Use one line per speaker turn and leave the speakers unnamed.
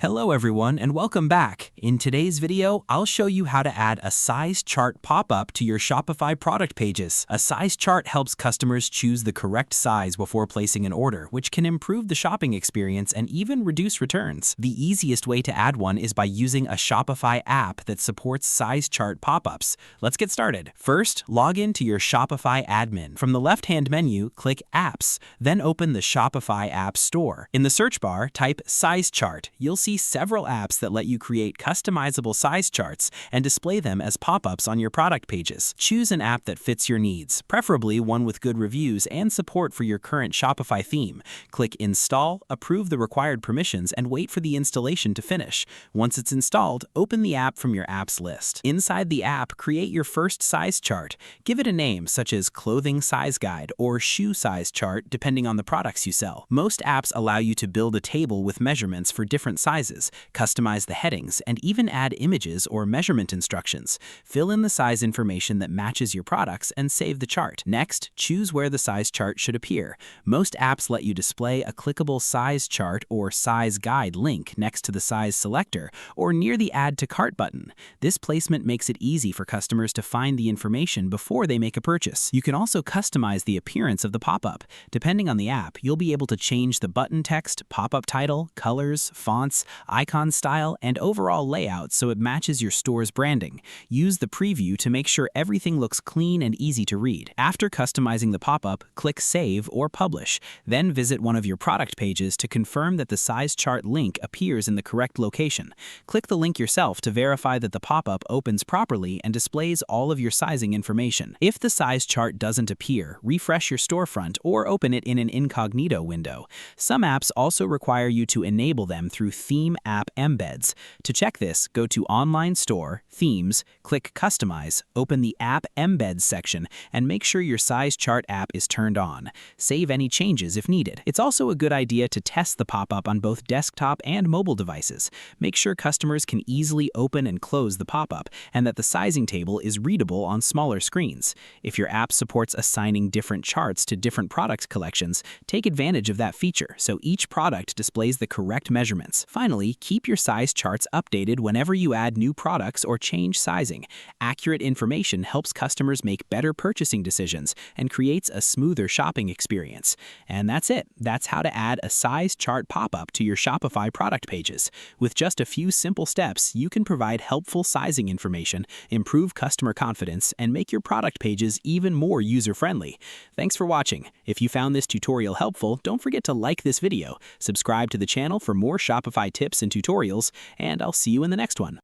Hello everyone and welcome back. In today's video, I'll show you how to add a size chart pop-up to your Shopify product pages. A size chart helps customers choose the correct size before placing an order, which can improve the shopping experience and even reduce returns. The easiest way to add one is by using a Shopify app that supports size chart pop-ups. Let's get started. First, log in to your Shopify admin. From the left-hand menu, click Apps, then open the Shopify App Store. In the search bar, type Size Chart. You'll see several apps that let you create customizable size charts and display them as pop-ups on your product pages. Choose an app that fits your needs, preferably one with good reviews and support for your current Shopify theme. Click Install, approve the required permissions, and wait for the installation to finish. Once it's installed, open the app from your apps list. Inside the app, create your first size chart. Give it a name such as Clothing Size Guide or Shoe Size Chart, depending on the products you sell. Most apps allow you to build a table with measurements for different sizes, customize the headings, and even add images or measurement instructions. Fill in the size information that matches your products and save the chart. Next, choose where the size chart should appear. Most apps let you display a clickable size chart or size guide link next to the size selector or near the Add to Cart button. This placement makes it easy for customers to find the information before they make a purchase. You can also customize the appearance of the pop-up. Depending on the app, you'll be able to change the button text, pop-up title, colors, fonts, icon style, and overall layout so it matches your store's branding. Use the preview to make sure everything looks clean and easy to read. After customizing the pop-up, click Save or Publish. Then visit one of your product pages to confirm that the size chart link appears in the correct location. Click the link yourself to verify that the pop-up opens properly and displays all of your sizing information. If the size chart doesn't appear, refresh your storefront or open it in an incognito window. Some apps also require you to enable them through Theme App Embeds. To check this, go to Online Store, Themes, click Customize, open the App Embeds section, and make sure your size chart app is turned on. Save any changes if needed. It's also a good idea to test the pop-up on both desktop and mobile devices. Make sure customers can easily open and close the pop-up and that the sizing table is readable on smaller screens. If your app supports assigning different charts to different product collections, take advantage of that feature so each product displays the correct measurements. Finally, keep your size charts updated whenever you add new products or change sizing. Accurate information helps customers make better purchasing decisions and creates a smoother shopping experience. And that's it. That's how to add a size chart pop-up to your Shopify product pages. With just a few simple steps, you can provide helpful sizing information, improve customer confidence, and make your product pages even more user-friendly. Thanks for watching. If you found this tutorial helpful, don't forget to like this video, subscribe to the channel for more Shopify tips and tutorials, and I'll see you in the next one.